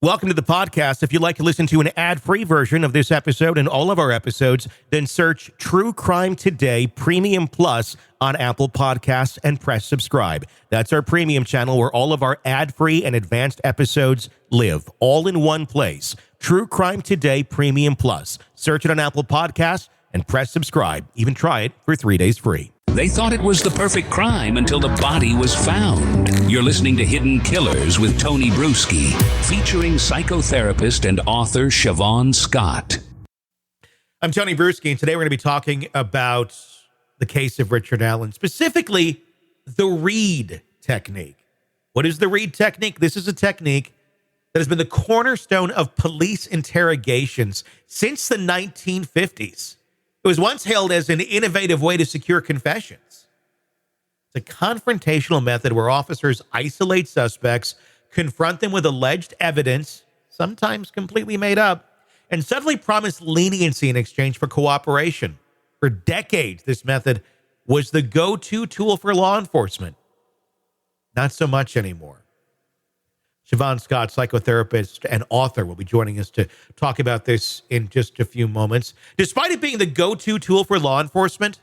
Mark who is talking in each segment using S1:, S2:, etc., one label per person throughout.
S1: Welcome to the podcast. If you'd like to listen to an ad-free version of this episode and all of our episodes, then search True Crime Today Premium Plus on Apple Podcasts and press subscribe. That's our premium channel where all of our ad-free and advanced episodes live, all in one place. True Crime Today Premium Plus. Search it on Apple Podcasts and press subscribe. Even try it for 3 days free.
S2: They thought it was the perfect crime until the body was found. You're listening to Hidden Killers with Tony Bruschi, featuring psychotherapist and author Shavaun Scott.
S1: I'm Tony Bruschi, and today we're going to be talking about the case of Richard Allen, specifically the Reid technique. What is the Reid technique? This is a technique that has been the cornerstone of police interrogations since the 1950s. It was once hailed as an innovative way to secure confessions. It's a confrontational method where officers isolate suspects, confront them with alleged evidence, sometimes completely made up, and suddenly promise leniency in exchange for cooperation. For decades, this method was the go-to tool for law enforcement. Not so much anymore. Shavaun Scott, psychotherapist and author, will be joining us to talk about this in just a few moments. Despite it being the go-to tool for law enforcement,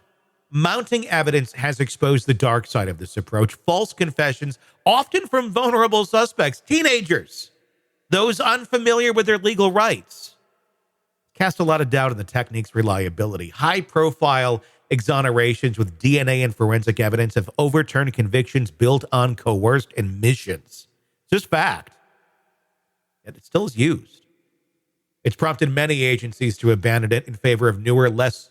S1: mounting evidence has exposed the dark side of this approach. False confessions, often from vulnerable suspects, teenagers, those unfamiliar with their legal rights, cast a lot of doubt on the technique's reliability. High-profile exonerations with DNA and forensic evidence have overturned convictions built on coerced admissions. Just fact. Yet it still is used. It's prompted many agencies to abandon it in favor of newer, less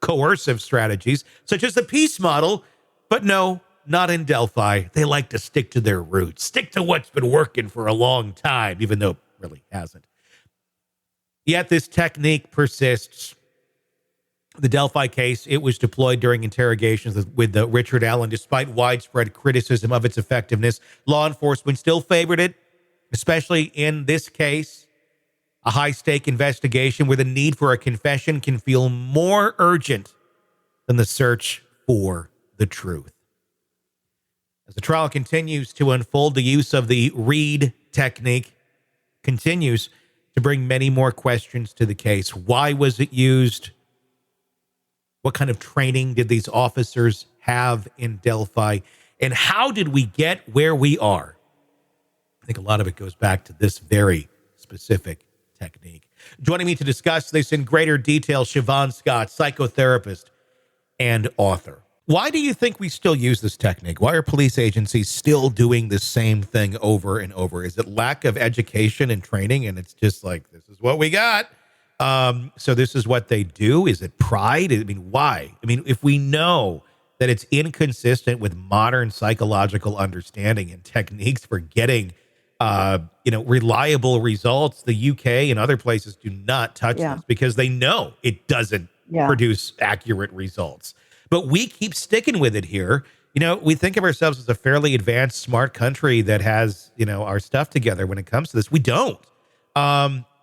S1: coercive strategies, such as the peace model. But no, not in Delphi. They like to stick to their roots, stick to what's been working for a long time, even though it really hasn't. Yet this technique persists. The Delphi case, it was deployed during interrogations with Richard Allen. Despite widespread criticism of its effectiveness, law enforcement still favored it, especially in this case, a high-stake investigation where the need for a confession can feel more urgent than the search for the truth. As the trial continues to unfold, the use of the Reid technique continues to bring many more questions to the case. Why was it used? What kind of training did these officers have in Delphi? And how did we get where we are? I think a lot of it goes back to this very specific technique. Joining me to discuss this in greater detail, Shavaun Scott, psychotherapist and author. Why do you think we still use this technique? Why are police agencies still doing the same thing over and over? Is it lack of education and training, and it's just like, this is what we got? So this is what they do. Is it pride? I mean, why? I mean, if we know that it's inconsistent with modern psychological understanding and techniques for getting, reliable results, the UK and other places do not touch this because they know it doesn't produce accurate results. But we keep sticking with it here. You know, we think of ourselves as a fairly advanced, smart country that has, our stuff together when it comes to this. We don't.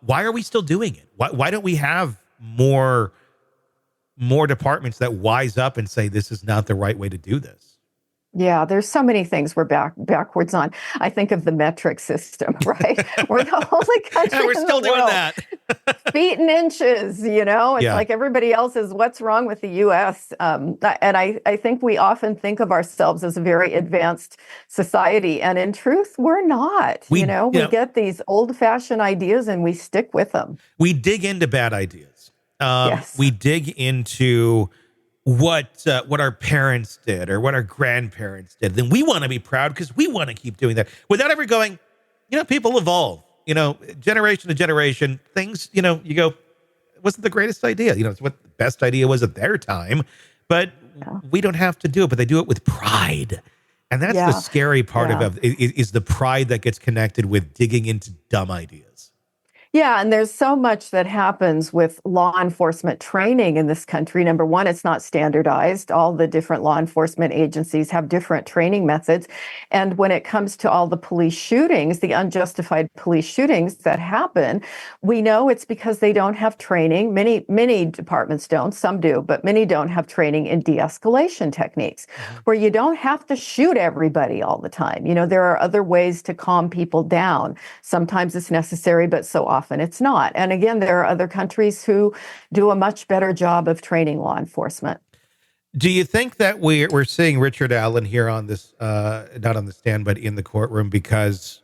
S1: Why are we still doing it? Why don't we have more departments that wise up and say this is not the right way to do this?
S3: Yeah, there's so many things we're backwards on. I think of the metric system, right? We're the only country
S1: we're still doing that.
S3: Feet and inches, It's like everybody else is, what's wrong with the U.S.? And I think we often think of ourselves as a very advanced society. And in truth, we're not. We get these old-fashioned ideas and we stick with them.
S1: We dig into bad ideas.
S3: Yes.
S1: We dig into what our parents did or what our grandparents did. Then we want to be proud because we want to keep doing that without ever going, people evolve, generation to generation. Things, you go, it wasn't the greatest idea. It's what the best idea was at their time, but we don't have to do it, but they do it with pride. And that's the scary part of it, is the pride that gets connected with digging into dumb ideas.
S3: Yeah, and there's so much that happens with law enforcement training in this country. Number one, it's not standardized. All the different law enforcement agencies have different training methods. And when it comes to all the police shootings, the unjustified police shootings that happen, we know it's because they don't have training. Many departments don't, some do, but many don't have training in de-escalation techniques, where you don't have to shoot everybody all the time. There are other ways to calm people down. Sometimes it's necessary, but so often it's not. And again, there are other countries who do a much better job of training law enforcement.
S1: Do you think that we're seeing Richard Allen here on this, not on the stand, but in the courtroom because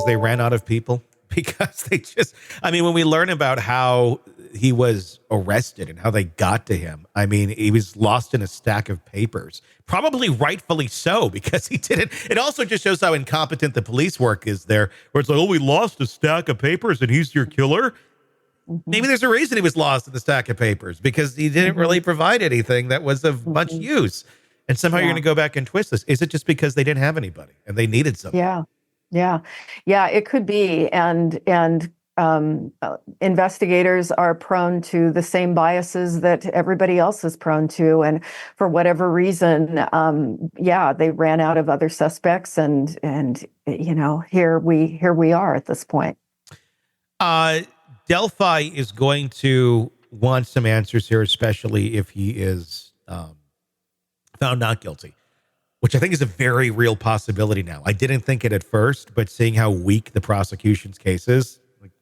S1: they ran out of people? Because when we learn about how he was arrested and how they got to him, he was lost in a stack of papers, probably rightfully so, because he didn't. It also just shows how incompetent the police work is there, where it's like, oh, we lost a stack of papers and he's your killer. Maybe there's a reason he was lost in the stack of papers, because he didn't really provide anything that was of much use. And somehow you're going to go back and twist this. Is it just because they didn't have anybody and they needed something?
S3: Yeah, it could be. And investigators are prone to the same biases that everybody else is prone to. And for whatever reason, they ran out of other suspects. And here we are at this point.
S1: Delphi is going to want some answers here, especially if he is found not guilty, which I think is a very real possibility now. I didn't think it at first, but seeing how weak the prosecution's case is, like,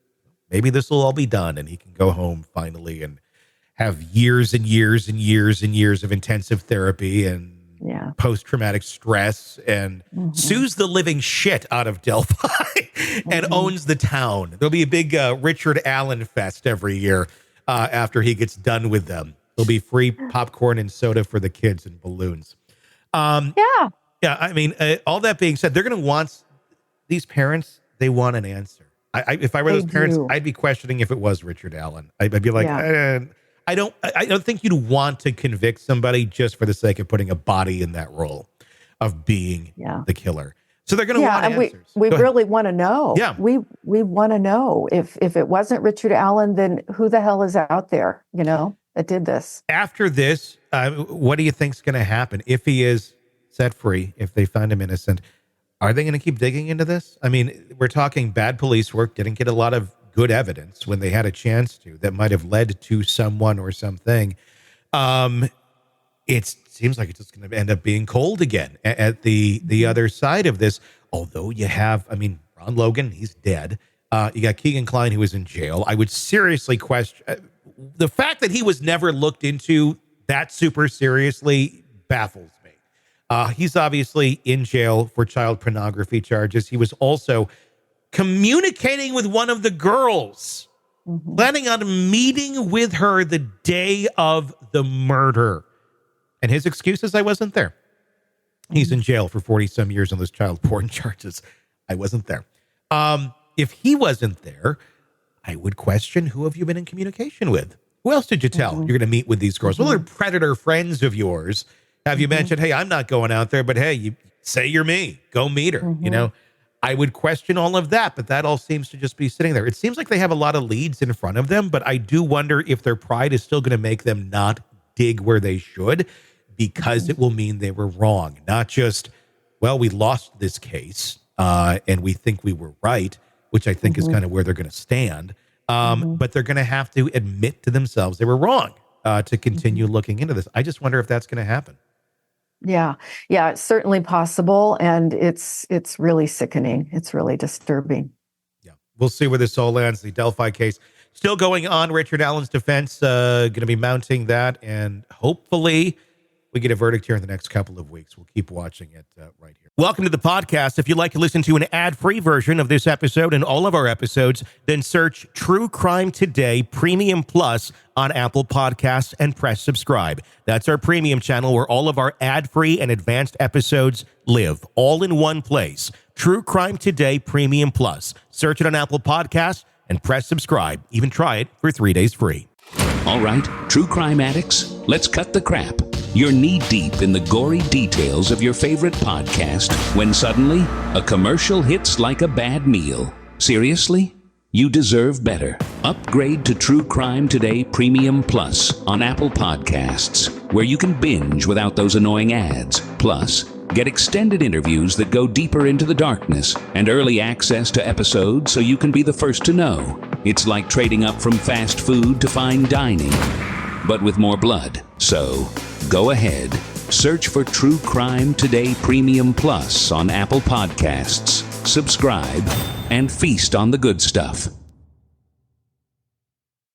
S1: maybe this will all be done and he can go home finally and have years and years and years and years of intensive therapy and post-traumatic stress and sues the living shit out of Delphi and owns the town. There'll be a big Richard Allen fest every year after he gets done with them. There'll be free popcorn and soda for the kids and balloons. All that being said, they're going to want these parents. They want an answer. If I were those parents, I'd be questioning if it was Richard Allen. I'd be like, I don't think you'd want to convict somebody just for the sake of putting a body in that role of being the killer. So they're going to want answers.
S3: We really want to know.
S1: Yeah.
S3: We want to know if it wasn't Richard Allen, then who the hell is out there, that did this? After
S1: this, what do you think's going to happen if he is set free, if they find him innocent? Are they going to keep digging into this? We're talking bad police work, didn't get a lot of good evidence when they had a chance to, that might have led to someone or something. It seems like it's just going to end up being cold again at the other side of this. Although you have, Ron Logan, he's dead. You got Keegan Kline, who is in jail. I would seriously question the fact that he was never looked into that super seriously baffles me. He's obviously in jail for child pornography charges. He was also communicating with one of the girls, planning on meeting with her the day of the murder. And his excuse is, I wasn't there. He's in jail for 40 some years on those child porn charges. I wasn't there. If he wasn't there, I would question, who have you been in communication with? Who else did you tell you're going to meet with these girls? Well, they're predator friends of yours. Have you mentioned, hey, I'm not going out there, but hey, you say you're me. Go meet her. I would question all of that, but that all seems to just be sitting there. It seems like they have a lot of leads in front of them, but I do wonder if their pride is still going to make them not dig where they should, because it will mean they were wrong. Not just, well, we lost this case and we think we were right, which I think is kind of where they're going to stand. But they're going to have to admit to themselves they were wrong to continue looking into this. I just wonder if that's going to happen.
S3: Yeah, it's certainly possible. And it's really sickening. It's really disturbing.
S1: Yeah, we'll see where this all lands. The Delphi case still going on. Richard Allen's defense going to be mounting that. And hopefully we get a verdict here in the next couple of weeks. We'll keep watching it right here. Welcome to the podcast. If you'd like to listen to an ad-free version of this episode and all of our episodes, then search True Crime Today Premium Plus on Apple Podcasts and press subscribe. That's our premium channel where all of our ad-free and advanced episodes live, all in one place. True Crime Today Premium Plus. Search it on Apple Podcasts and press subscribe. Even try it for 3 days free.
S2: All right, true crime addicts, let's cut the crap. You're knee-deep in the gory details of your favorite podcast when suddenly a commercial hits like a bad meal. Seriously? You deserve better. Upgrade to True Crime Today Premium Plus on Apple Podcasts, where you can binge without those annoying ads. Plus, get extended interviews that go deeper into the darkness and early access to episodes so you can be the first to know. It's like trading up from fast food to fine dining, but with more blood. So, go ahead, search for True Crime Today Premium Plus on Apple Podcasts, subscribe, and feast on the good stuff.